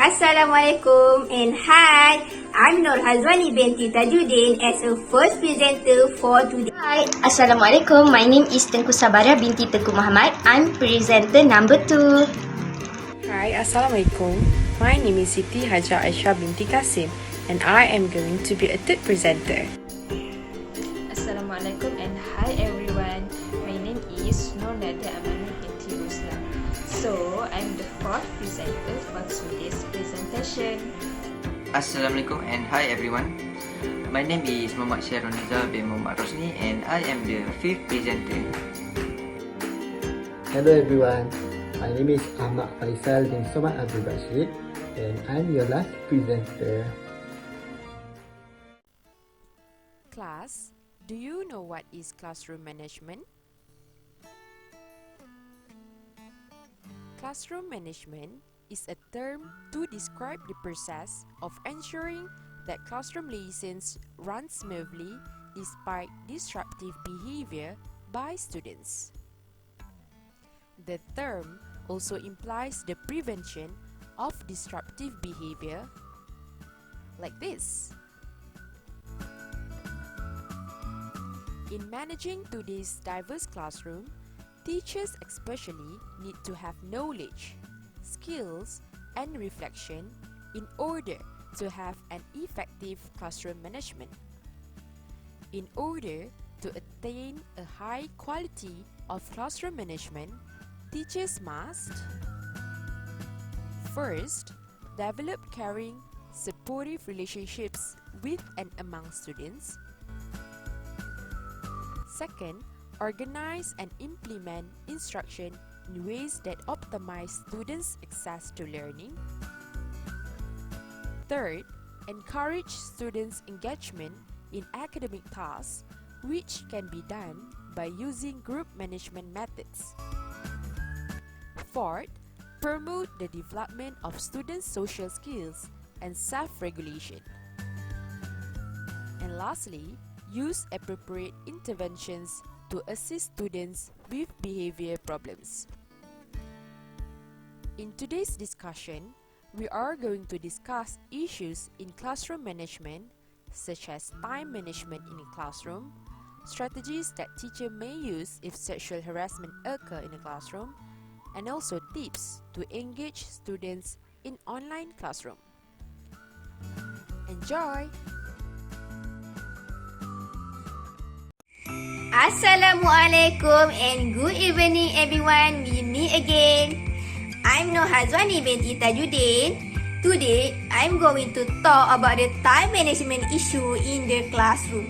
Assalamualaikum and hi, I'm Noor Hazwani binti Tajudin as a first presenter for today. Hi, Assalamualaikum. My name is Tengku Sabariah binti Tengku Mohamad. I'm presenter number 2. Hi, Assalamualaikum. My name is Siti Hajar Aisyah binti Kassim and I am going to be a third presenter. Assalamualaikum and hi everyone. My name is Nur Nadia Amani binti Ruslan. So, I'm the fourth presenter for today's presentation. Assalamualaikum and hi everyone. My name is Mohamad Nizar bin Mohamad Rosni and I am the fifth presenter. Hello everyone. My name is Ahmad Faisal bin Somad Abdul Bashit and I'm your last presenter. Class, do you know what is classroom management? Classroom management is a term to describe the process of ensuring that classroom lessons run smoothly despite disruptive behavior by students. The term also implies the prevention of disruptive behavior like this. In managing today's diverse classroom, teachers especially need to have knowledge, skills, and reflection in order to have an effective classroom management. In order to attain a high quality of classroom management, teachers must first, develop caring, supportive relationships with and among students. Second, organize and implement instruction in ways that optimize students' access to learning. Third, encourage students' engagement in academic tasks, which can be done by using group management methods. Fourth, promote the development of students' social skills and self-regulation. And lastly, use appropriate interventions to assist students with behavior problems. In today's discussion, we are going to discuss issues in classroom management such as time management in a classroom, strategies that teacher may use if sexual harassment occur in a classroom, and also tips to engage students in online classroom. Enjoy! Assalamualaikum and good evening everyone. We meet again. I'm Noor Hazwani binti Tajudin. Today, I'm going to talk about the time management issue in the classroom.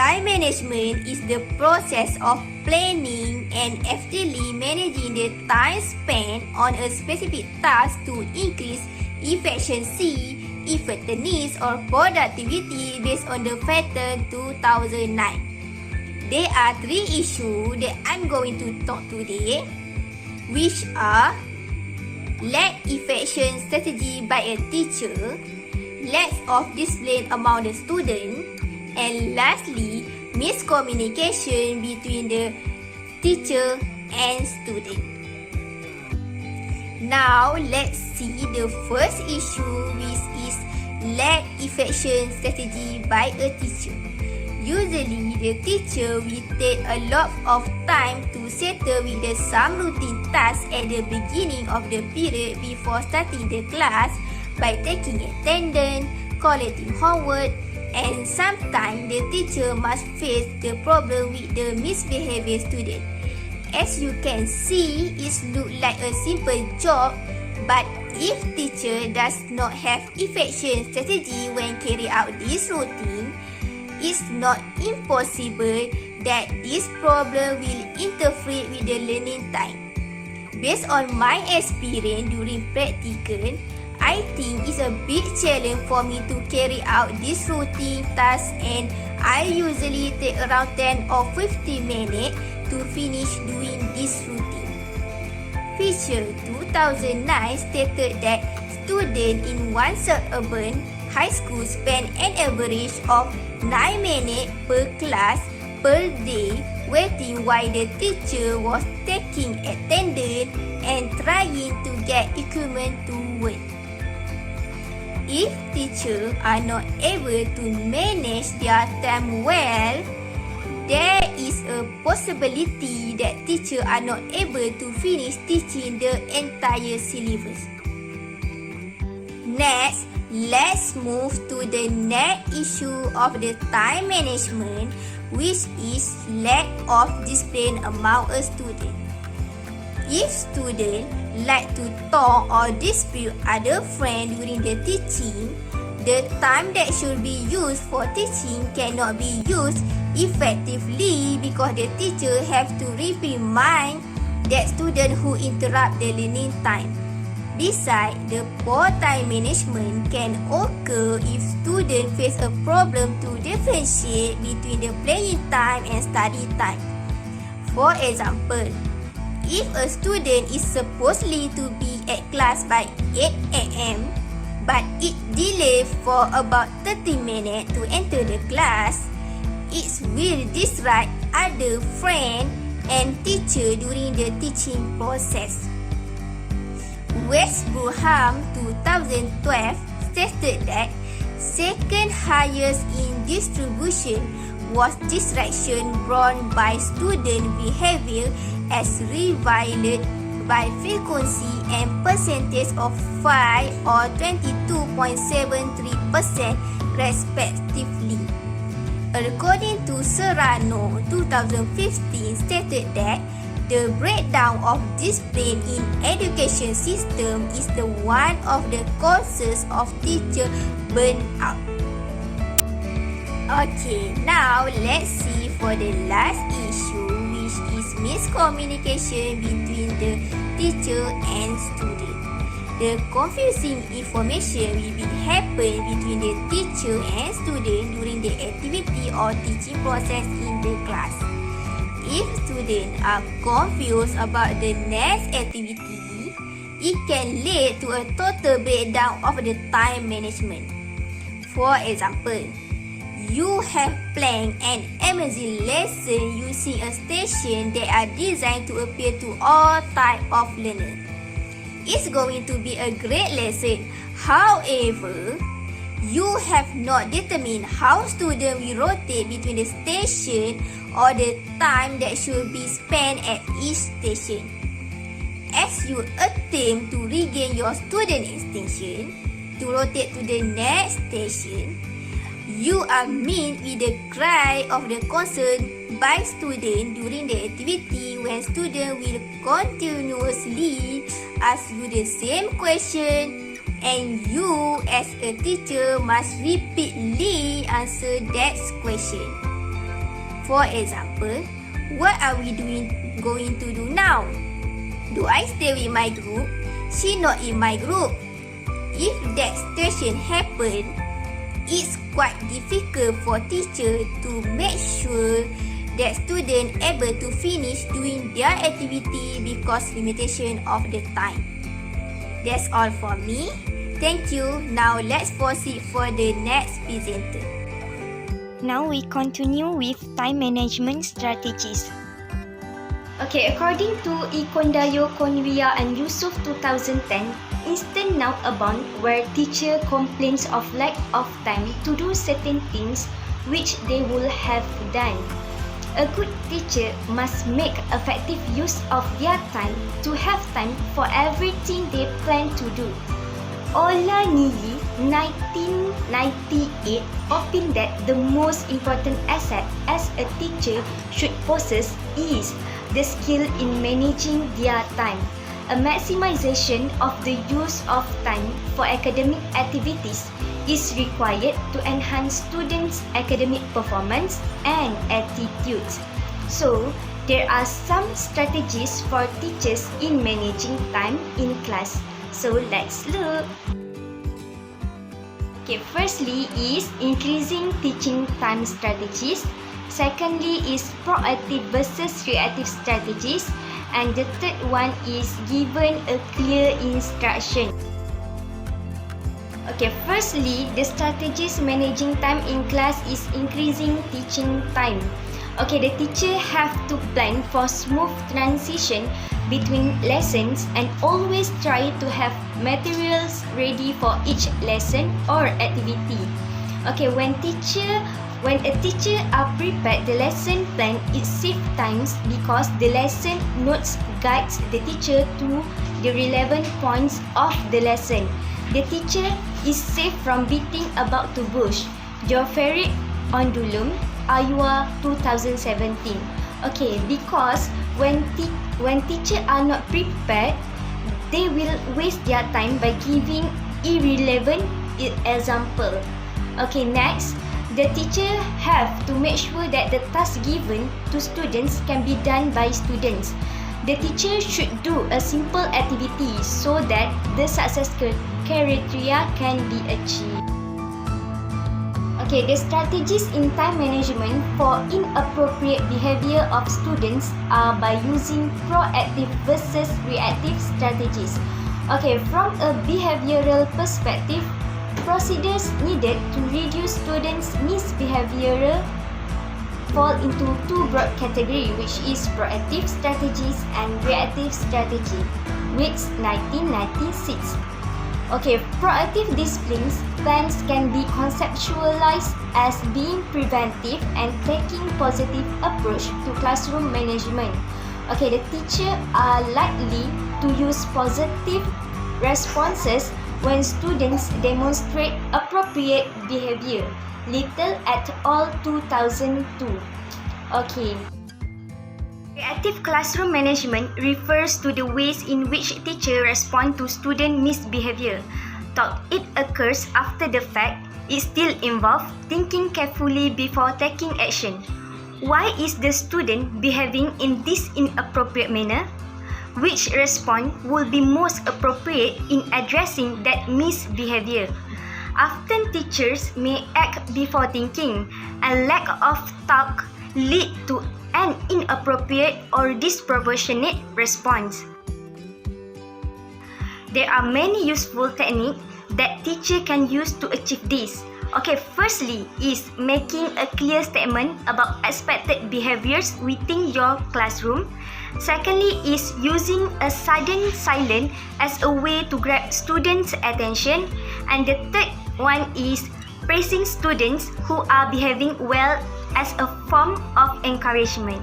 Time management is the process of planning and effectively managing the time spent on a specific task to increase efficiency, effectiveness or productivity based on the pattern 2009. There are 3 issues that I'm going to talk today, which are lack efficient strategy by a teacher, lack of discipline among the student, and lastly, miscommunication between the teacher and student. Now, let's see the first issue, which is lack efficient strategy by a teacher. Usually, the teacher will take a lot of time to settle with some routine tasks at the beginning of the period before starting the class by taking attendance, collecting homework, and sometimes the teacher must face the problem with the misbehavior student. As you can see, it looks like a simple job, but if teacher does not have efficient strategy when carry out this routine, it's not impossible that this problem will interfere with the learning time. Based on my experience during practical, I think it's a big challenge for me to carry out this routine task, and I usually take around 10 or 15 minutes to finish doing this routine. Fisher 2009 stated that students in one suburban high school spend an average of 9 minutes per class per day waiting while the teacher was taking attendance and trying to get equipment to work. If teachers are not able to manage their time well, there is a possibility that teachers are not able to finish teaching the entire syllabus. Next, let's move to the next issue of the time management, which is lack of discipline among a student. If students like to talk or dispute other friends during the teaching, the time that should be used for teaching cannot be used effectively because the teacher have to reprimand that student who interrupt the learning time. Besides, the poor time management can occur if students face a problem to differentiate between the playing time and study time. For example, if a student is supposedly to be at class by 8 a.m. but it delayed for about 30 minutes to enter the class, it will disrupt other friends and teacher during the teaching process. West Burham 2012 stated that second highest in distribution was distraction brought by student behavior as revealed by frequency and percentage of 5 or 22.73% respectively. According to Serrano 2015 stated that the breakdown of discipline in education system is the one of the causes of teacher burnout. Okay, now let's see for the last issue, which is miscommunication between the teacher and student. The confusing information will be happen between the teacher and student during the activity or teaching process in the class. If students are confused about the next activity, it can lead to a total breakdown of the time management. For example, you have planned an amazing lesson using a station that are designed to appeal to all type of learners. It's going to be a great lesson. However, you have not determined how students will rotate between the station or the time that should be spent at each station. As you attempt to regain your student extension to rotate to the next station, you are met with the cry of the concern by students during the activity when students will continuously ask you the same question and you as a teacher must repeatedly answer that question. For example, what are we going to do now? Do I stay with my group? She not in my group. If that situation happen, it's quite difficult for teacher to make sure that student able to finish doing their activity because limitation of the time. That's all for me. Thank you. Now let's proceed for the next presenter. Now we continue with time management strategies. Okay, according to Ikondayo Konwia and Yusuf 2010, instant now abound where teacher complains of lack of time to do certain things which they would have done. A good teacher must make effective use of their time to have time for everything they plan to do. Olanili 1998 opined that the most important asset as a teacher should possess is the skill in managing their time. A maximization of the use of time for academic activities is required to enhance students' academic performance and attitudes. So, there are some strategies for teachers in managing time in class. So, let's look. Okay, firstly is increasing teaching time strategies. Secondly is proactive versus reactive strategies. And the third one is given a clear instruction. Okay, firstly, the strategies managing time in class is increasing teaching time. Okay, the teacher have to plan for smooth transition between lessons and always try to have materials ready for each lesson or activity. Okay, when a teacher are prepared the lesson plan, it saves times because the lesson notes guides the teacher to the relevant points of the lesson. The teacher is safe from beating about the bush. Joferit Ondulum, Ayua 2017. Okay, because when teachers are not prepared, they will waste their time by giving irrelevant example. Okay, next, the teacher have to make sure that the task given to students can be done by students. The teacher should do a simple activity so that the success criteria can be achieved. Okay, the strategies in time management for inappropriate behavior of students are by using proactive versus reactive strategies. Okay, from a behavioral perspective, procedures needed to reduce students' misbehavior fall into two broad categories, which is proactive strategies and reactive strategy, which 1996. Okay, proactive disciplines plans can be conceptualized as being preventive and taking positive approach to classroom management. Okay, the teacher are likely to use positive responses when students demonstrate appropriate behavior. Little et al. 2002. Okay. Reactive classroom management refers to the ways in which teachers respond to student misbehavior. Though it occurs after the fact, it still involves thinking carefully before taking action. Why is the student behaving in this inappropriate manner? Which response will be most appropriate in addressing that misbehavior? Often teachers may act before thinking, and lack of thought lead to an inappropriate or disproportionate response. There are many useful techniques that teacher can use to achieve this. Okay, firstly is making a clear statement about expected behaviors within your classroom. Secondly is using a sudden silence as a way to grab students' attention. And the third one is praising students who are behaving well as a form of encouragement.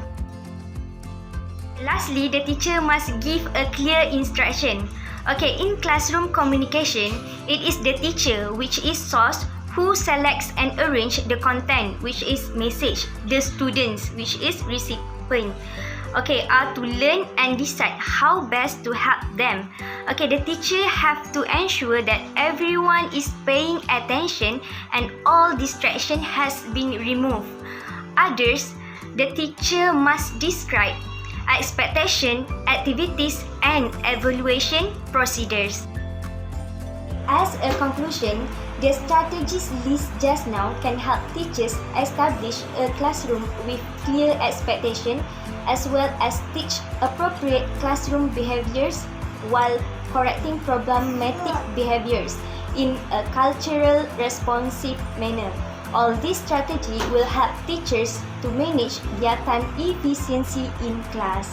Lastly, the teacher must give a clear instruction. Okay, in classroom communication, it is the teacher, which is source, who selects and arrange the content, which is message. The students, which is recipient, okay, are to learn and decide how best to help them. Okay, the teacher have to ensure that everyone is paying attention and all distraction has been removed. Others, the teacher must describe expectation, activities, and evaluation procedures. As a conclusion, the strategies listed just now can help teachers establish a classroom with clear expectation as well as teach appropriate classroom behaviors while correcting problematic behaviors in a cultural responsive manner. All this strategy will help teachers to manage their time efficiency in class.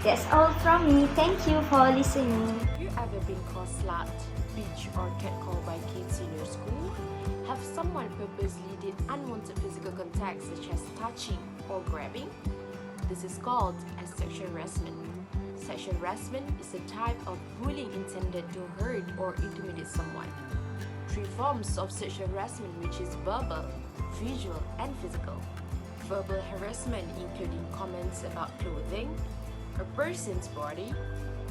That's all from me. Thank you for listening. Have you ever been called slut, bitch, or catcalled by kids in your school? Have someone purposely did unwanted physical contact such as touching or grabbing? This is called as sexual harassment. Sexual harassment is a type of bullying intended to hurt or intimidate someone. 3 forms of sexual harassment, which is verbal, visual, and physical. Verbal harassment including comments about clothing, a person's body,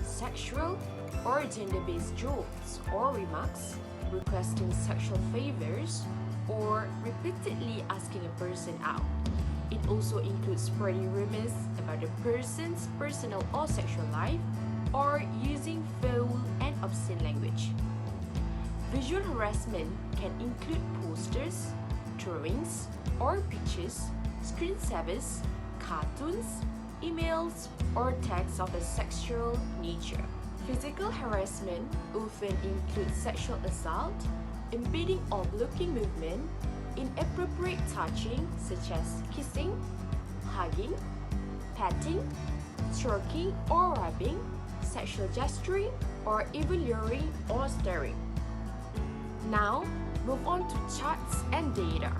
sexual or gender-based jokes or remarks, requesting sexual favors, or repeatedly asking a person out. It also includes spreading rumors about a person's personal or sexual life, or using foul and obscene language. Visual harassment can include posters, drawings, or pictures, screensavers, cartoons, emails, or texts of a sexual nature. Physical harassment often includes sexual assault, impeding or blocking movement, inappropriate touching such as kissing, hugging, patting, stroking or rubbing, sexual gesturing, or even luring or staring. Now, move on to charts and data.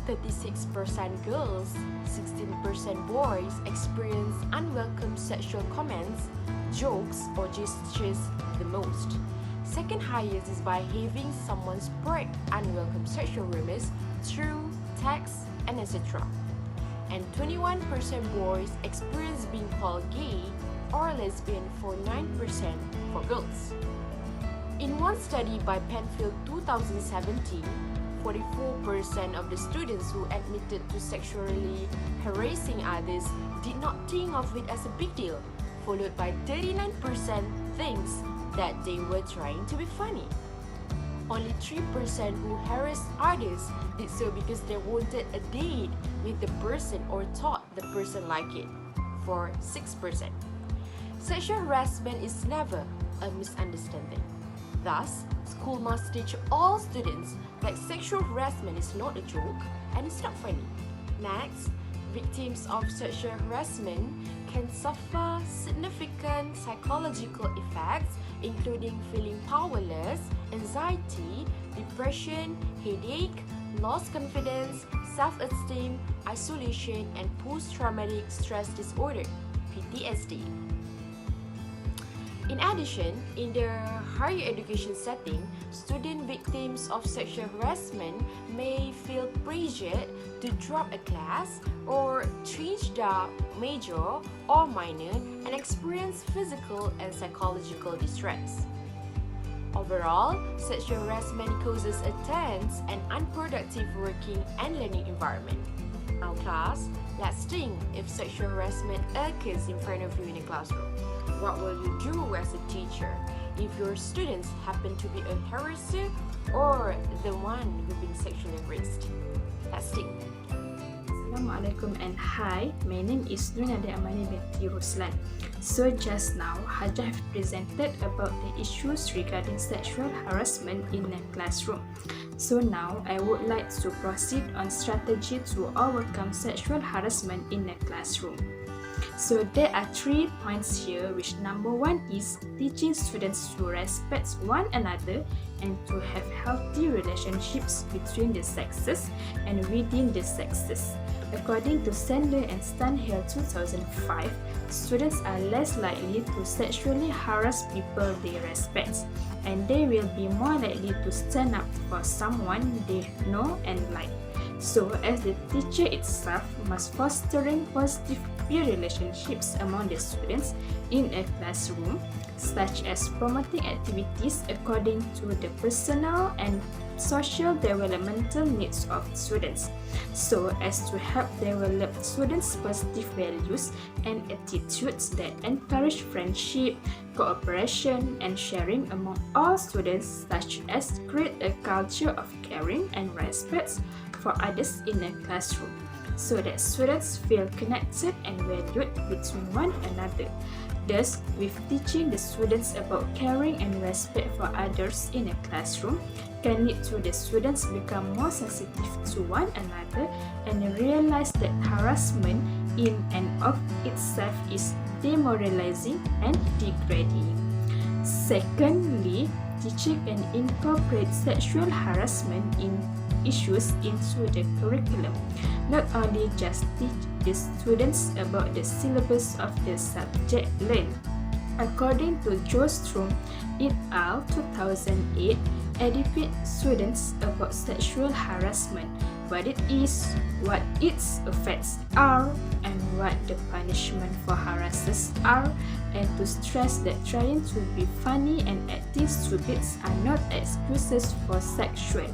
36% girls, 16% boys experience unwelcome sexual comments, jokes, or gestures the most. Second highest is by having someone spread unwelcome sexual rumors through text and etc. And 21% boys experience being called gay or lesbian for 9% for girls. In one study by Penfield 2017, 44% of the students who admitted to sexually harassing others did not think of it as a big deal, followed by 39% thinks that they were trying to be funny. Only 3% who harassed others did so because they wanted a date with the person or thought the person liked it, for 6%. Sexual harassment is never a misunderstanding. Thus, school must teach all students that sexual harassment is not a joke and it's not funny. Next, victims of sexual harassment can suffer significant psychological effects, including feeling powerless, anxiety, depression, headache, lost confidence, self-esteem, isolation, and post-traumatic stress disorder, PTSD. In addition, in the higher education setting, student victims of sexual harassment may feel pressured to drop a class or change their major or minor and experience physical and psychological distress. Overall, sexual harassment causes a tense and unproductive working and learning environment. Now class, let's think if sexual harassment occurs in front of you in a classroom. What will you do as a teacher if your students happen to be a harasser or the one who's been sexually harassed? Let's think. Assalamualaikum and hi, my name is Nur Nadia Amani binti Ruslan. So just now, Hajar have presented about the issues regarding sexual harassment in a classroom. So now, I would like to proceed on strategy to overcome sexual harassment in a classroom. So there are 3 points here, which number 1 is teaching students to respect one another and to have healthy relationships between the sexes and within the sexes. According to Sandler and Stanhill 2005, students are less likely to sexually harass people they respect, and they will be more likely to stand up for someone they know and like. So, as the teacher itself must fostering positive peer relationships among the students in a classroom, such as promoting activities according to the personal and social developmental needs of students, so as to help develop students' positive values and attitudes that encourage friendship, cooperation, and sharing among all students, such as create a culture of caring and respect for others in a classroom, so that students feel connected and valued between one another. Thus, with teaching the students about caring and respect for others in a classroom can lead to the students become more sensitive to one another and realize that harassment in and of itself is demoralizing and degrading. Secondly, teacher can incorporate sexual harassment in issues into the curriculum, not only just teach the students about the syllabus of the subject learned. According to Jostrom et al. 2008, educate students about sexual harassment, what it is, what its effects are, and what the punishment for harassers are, and to stress that trying to be funny and acting stupid are not excuses for sexual.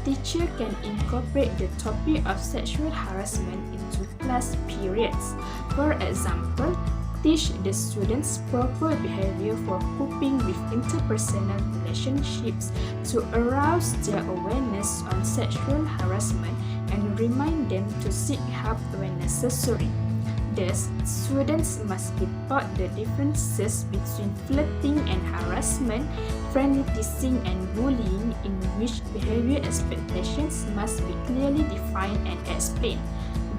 Teacher can incorporate the topic of sexual harassment into class periods. For example, teach the students proper behavior for coping with interpersonal relationships to arouse their awareness on sexual harassment and remind them to seek help when necessary. Thus, students must be taught the differences between flirting and harassment, friendly teasing and bullying, in which behavior expectations must be clearly defined and explained.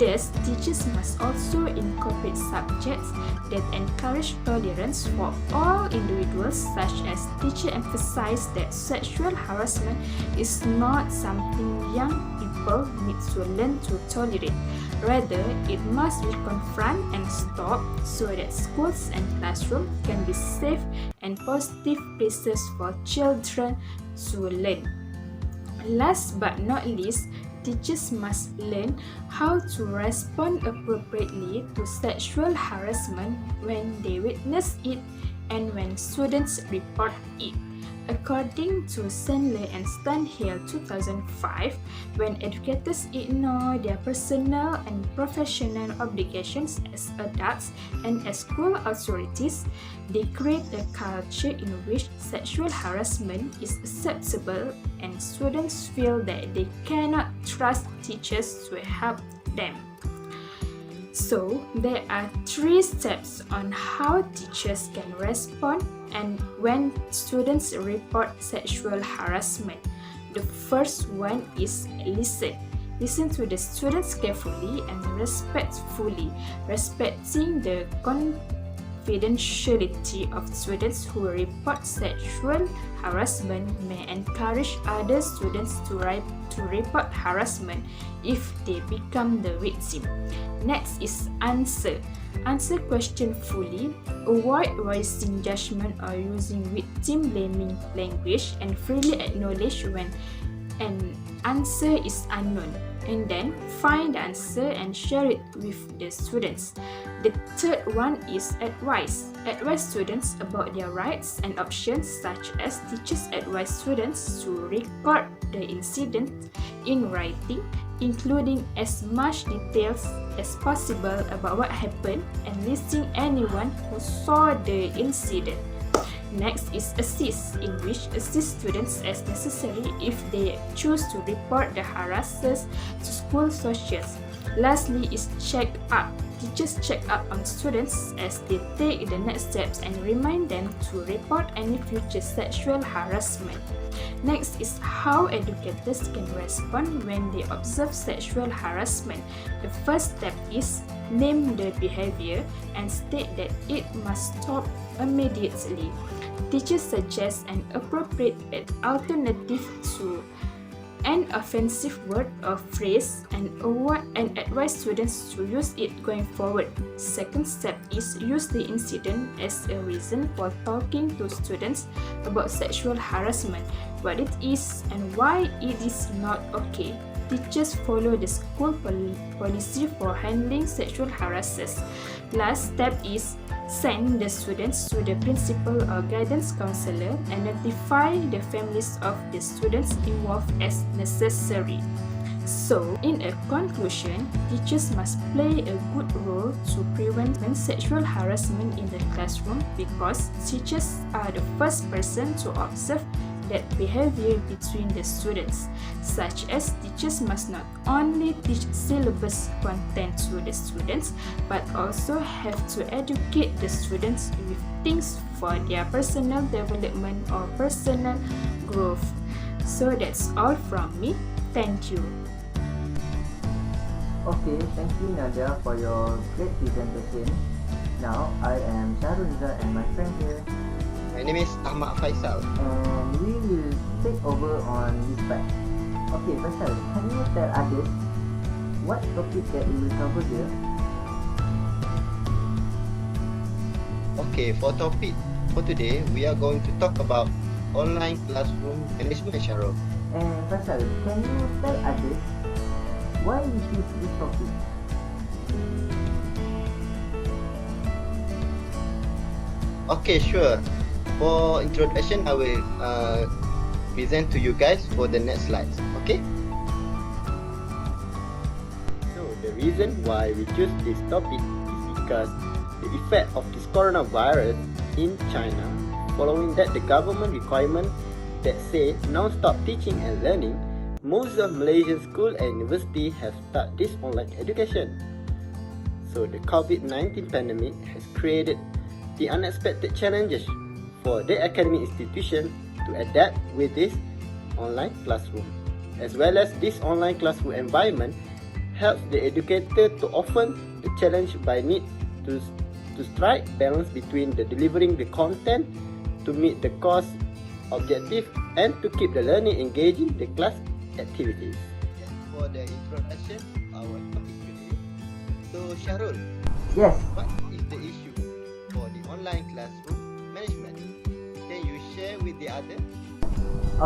Thus, teachers must also incorporate subjects that encourage tolerance for all individuals, such as teachers emphasize that sexual harassment is not something young people need to learn to tolerate. Rather, it must be confronted and stopped so that schools and classrooms can be safe and positive places for children to learn. Last but not least, teachers must learn how to respond appropriately to sexual harassment when they witness it and when students report it. According to Sandler and Stanhill 2005, when educators ignore their personal and professional obligations as adults and as school authorities, they create a culture in which sexual harassment is acceptable and students feel that they cannot trust teachers to help them. So, there are 3 steps on how teachers can respond and when students report sexual harassment. The first one is listen. Listen to the students carefully and respectfully, respecting the confidentiality of students who report sexual harassment may encourage other students to report harassment if they become the victim. Next is answer. Answer question fully. Avoid voicing judgment or using victim-blaming language, and freely acknowledge when an answer is unknown. And then find the answer and share it with the students. The third one is advice. Advise students about their rights and options, such as teachers advise students to record the incident in writing, including as much details as possible about what happened and listing anyone who saw the incident. Next is assist, in which assist students as necessary if they choose to report the harassers to school socials. Lastly is check up. Teachers check up on students as they take the next steps and remind them to report any future sexual harassment. Next is how educators can respond when they observe sexual harassment. The first step is name the behavior and state that it must stop immediately. Teachers suggest an appropriate alternative to an offensive word or phrase and advise students to use it going forward. Second step is use the incident as a reason for talking to students about sexual harassment, what it is and why it is not okay. Teachers follow the school policy for handling sexual harassers. Last step is send the students to the principal or guidance counselor and notify the families of the students involved as necessary. So, in a conclusion, teachers must play a good role to prevent sexual harassment in the classroom because teachers are the first person to observe that behavior between the students, such as teachers must not only teach syllabus content to the students, but also have to educate the students with things for their personal development or personal growth. So that's all from me. Thank you. Okay, thank you Nadia for your great presentation. Now I am Shahrul and my friend here, My name is Ahmad Faisal. and we will take over on this part. Okay, Faisal, can you tell others what topic that we will cover here? Okay, for topic for today, we are going to talk about online classroom management, Shahrul. And Faisal, can you tell others why we choose this topic? Okay, sure. For introduction, I will present to you guys for the next slides. Okay. So the reason why we choose this topic is because the effect of this coronavirus in China, following that the government requirement that say non-stop teaching and learning, most of Malaysian school and university have started this online education. So the COVID-19 pandemic has created the unexpected challenges for the academic institution to adapt with this online classroom. As well as this online classroom environment, helps the educator to often the challenge by need to strike balance between the delivering the content to meet the course objective and to keep the learning engaging the class activities. For the introduction, our topic today. So Shahrul, Yes. what is the issue for the online classroom management? Can you share with the other?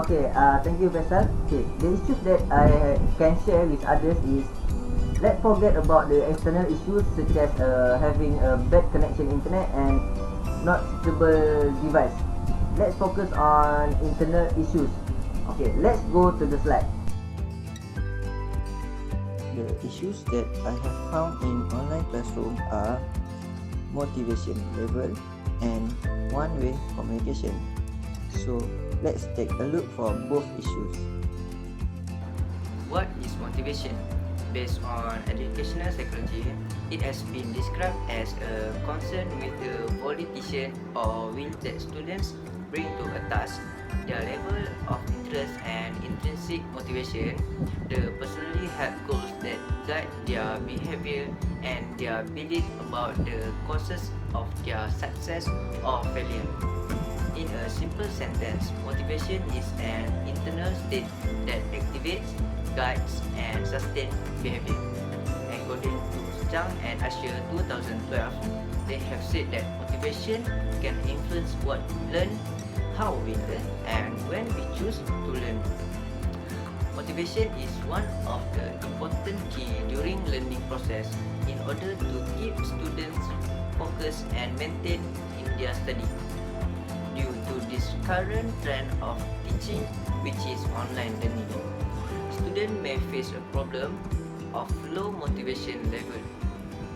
Okay, thank you, Faisal. Okay, the issues that I can share with others is, let's forget about the external issues such as having a bad connection internet and not suitable device. Let's focus on internal issues. Okay, let's go to the slide. The issues that I have found in online classroom are motivation level and one-way communication. So let's take a look for both issues. What is motivation? Based on educational psychology, it has been described as a concern with the politician or will that students bring to a task, their level of interest and intrinsic motivation, the personally held goals that guide their behavior, and their belief about the causes of their success or failure. In a simple sentence, motivation is an internal state that activates, guides, and sustains behavior. According to Puncak and Aisyah 2012, they have said that motivation can influence what we learn, how we learn, and when we choose to learn. Motivation is one of the important key during learning process in order to keep students focused and maintain in their study. Due to this current trend of teaching, which is online learning, students may face a problem of low motivation level.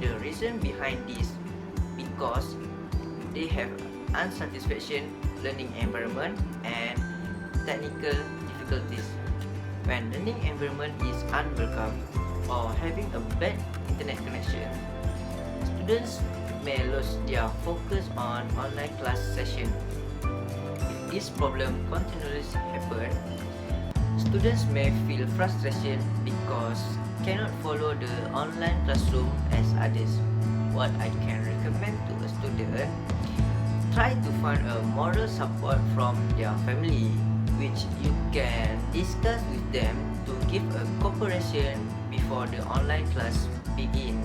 The reason behind this because they have unsatisfaction learning environment and technical difficulties. When learning environment is unwelcome or having a bad internet connection, students may lose their focus on online class session. If this problem continuously happens, students may feel frustration because cannot follow the online classroom as others. What I can recommend to a student, try to find a moral support from their family, which you can discuss with them to give a cooperation before the online class begin.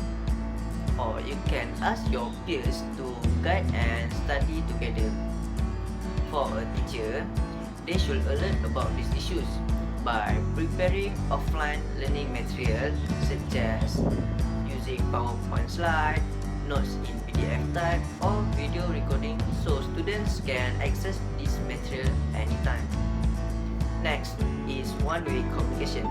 Or you can ask your peers to guide and study together. For a teacher, they should alert about these issues by preparing offline learning material such as using PowerPoint slide, notes in PDF type, or video recording so students can access this material anytime. Next is one-way communication.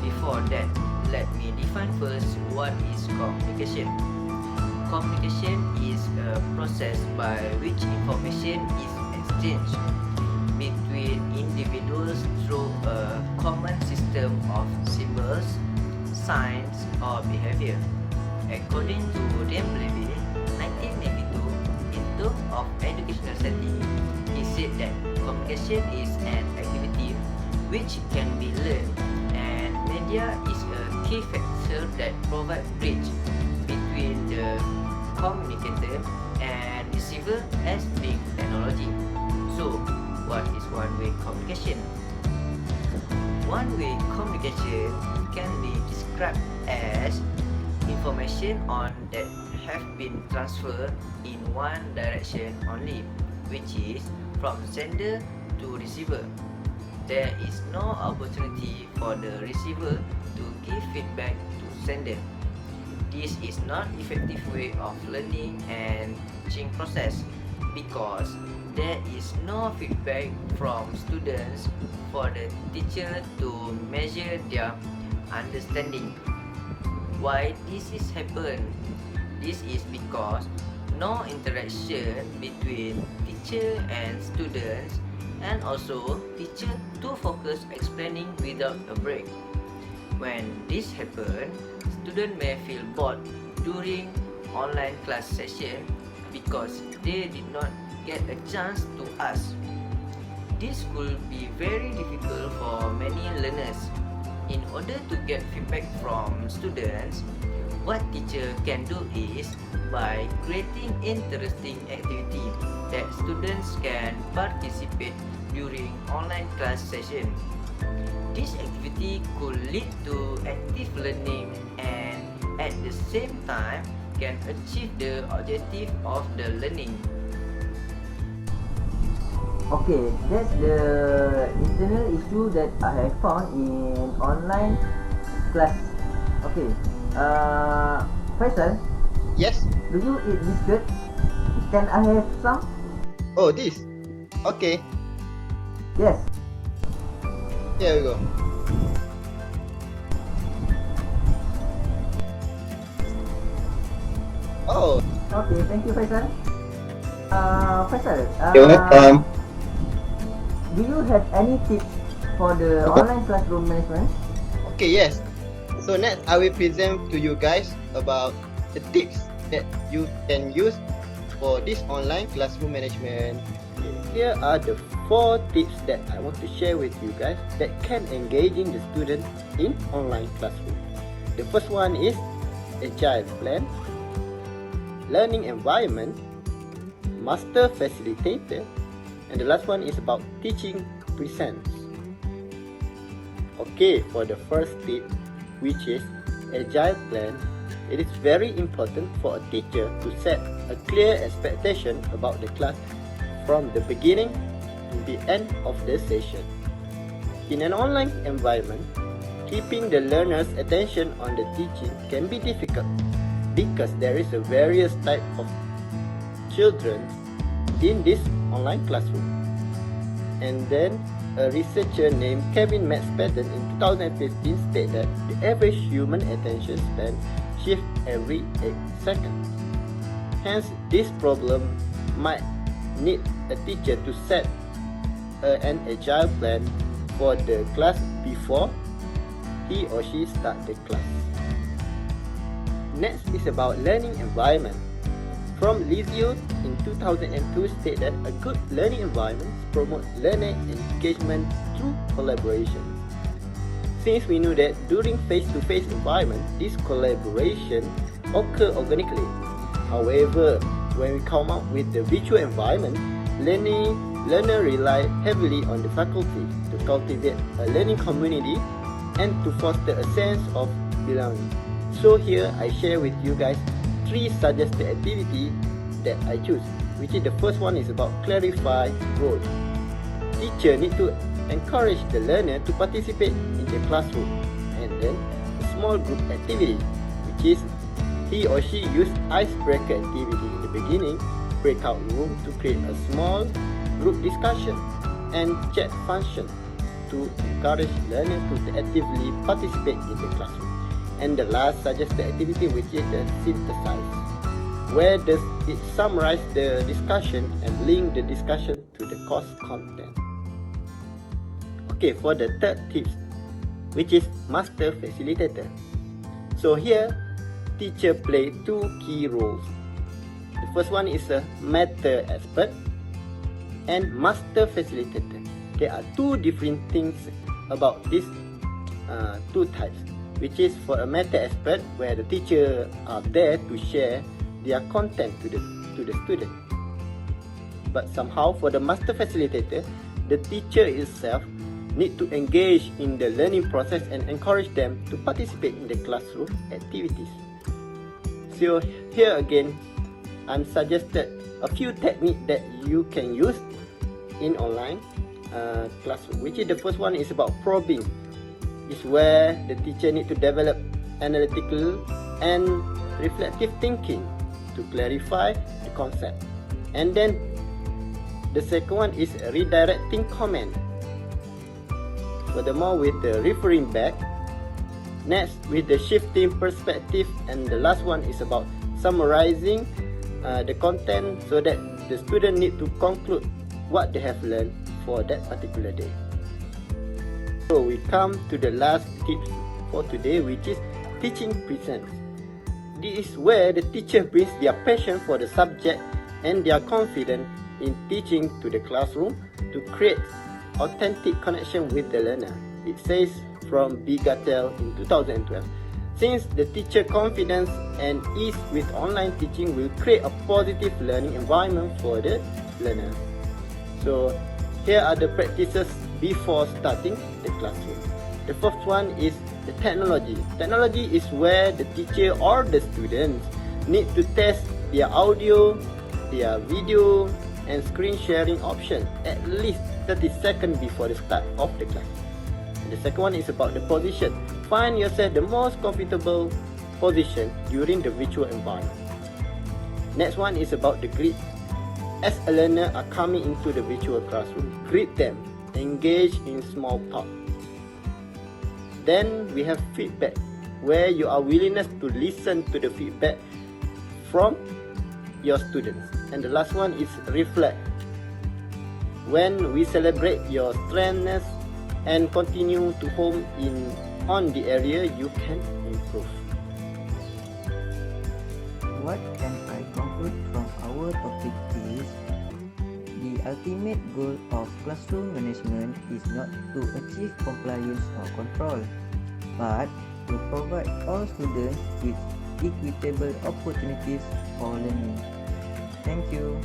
Before that, let me define first what is communication. Communication is a process by which information is exchanged between individuals through a common system of symbols, signs, or behavior. According to Dame Levy, 1992, in terms of educational setting, he said that communication is an activity which can be learned, and media is a key factor that provides bridge between the communicator and receiver as being technology. So, what is one-way communication? One-way communication can be described as information on that have been transferred in one direction only, which is from sender to receiver. There is no opportunity for the receiver to give feedback to sender. This is not effective way of learning and teaching process because there is no feedback from students for the teacher to measure their understanding. Why this is happen? This is because no interaction between teacher and students, and also teacher to focus explaining without a break. When this happen, student may feel bored during online class session because they did not get a chance to ask. This could be very difficult for many learners. In order to get feedback from students, what teacher can do is by creating interesting activity that students can participate during online class session. This activity could lead to active learning and at the same time can achieve the objective of the learning. Okay, that's the internal issue that I have found in online class. Okay, Faisal, Yes. do you eat biscuit? Can I have some? Oh, this. Okay. Yes. Here we go. Oh, Okay, thank you, Faisal. Faisal, you're welcome. do you have any tips for the online classroom management? Okay, yes. So next, I will present to you guys about the tips that you can use for this online classroom management. Here are the 4 tips that I want to share with you guys that can engaging the student in online classroom. The first one is agile plan, learning environment, master facilitator, and the last one is about teaching presence. Okay, for the first tip, which is agile plan, it is very important for a teacher to set a clear expectation about the class from the beginning to the end of the session. In an online environment, keeping the learner's attention on the teaching can be difficult because there is a various type of children in this online classroom. And then a researcher named Kevin Max-Patton in 2015 stated that the average human attention span shifts every 8 seconds. Hence, this problem might need a teacher to set an agile plan for the class before he or she start the class. Next is about learning environment. From Lizio in 2002 stated that a good learning environment promotes learner engagement through collaboration. Since we know that during face-to-face environment, this collaboration occurs organically. However, when we come up with the virtual environment, learner rely heavily on the faculty to cultivate a learning community and to foster a sense of belonging. So here I share with you guys 3 suggested activities that I choose, which is the first one is about clarify role. Teacher need to encourage the learner to participate in the classroom, and then a small group activity, which is he or she use icebreaker activity in the beginning, breakout room to create a small group discussion, and chat function to encourage learners to actively participate in the classroom. And the last suggested activity, which is the synthesize, where it summarize the discussion and link the discussion to the course content. Okay, for the third tips, which is master facilitator. So here, teacher play 2 key roles. The first one is a matter expert and master facilitator. There are 2 different things about these 2 types, which is for a matter expert, where the teacher are there to share their content to the student. But somehow for the master facilitator, the teacher itself need to engage in the learning process and encourage them to participate in the classroom activities. So here again, I'm suggested a few techniques that you can use in online classroom, which is the first one is about probing. Is where the teacher need to develop analytical and reflective thinking to clarify the concept. And then the second one is redirecting comment. Furthermore, with the referring back. Next, with the shifting perspective, and the last one is about summarizing the content so that the student need to conclude what they have learned for that particular day. So we come to the last tips for today, which is teaching presence. This is where the teacher brings their passion for the subject and their confidence in teaching to the classroom to create authentic connection with the learner. It says from Bigatel in 2012. Since the teacher confidence and ease with online teaching will create a positive learning environment for the learner. So here are the practices before starting the classroom. The first one is the technology. Technology is where the teacher or the students need to test their audio, their video and screen sharing option at least 30 seconds before the start of the class. And the second one is about the position. Find yourself the most comfortable position during the virtual environment. Next one is about the greet. As a learner are coming into the virtual classroom, greet them, engage in small talk. Then we have feedback, where you are willingness to listen to the feedback from your students. And the last one is reflect. When we celebrate your strengths and continue to hone in on the area you can improve. What can I conclude from our topic is the ultimate goal of classroom management is not to achieve compliance or control, but to provide all students with equitable opportunities for learning. Thank you.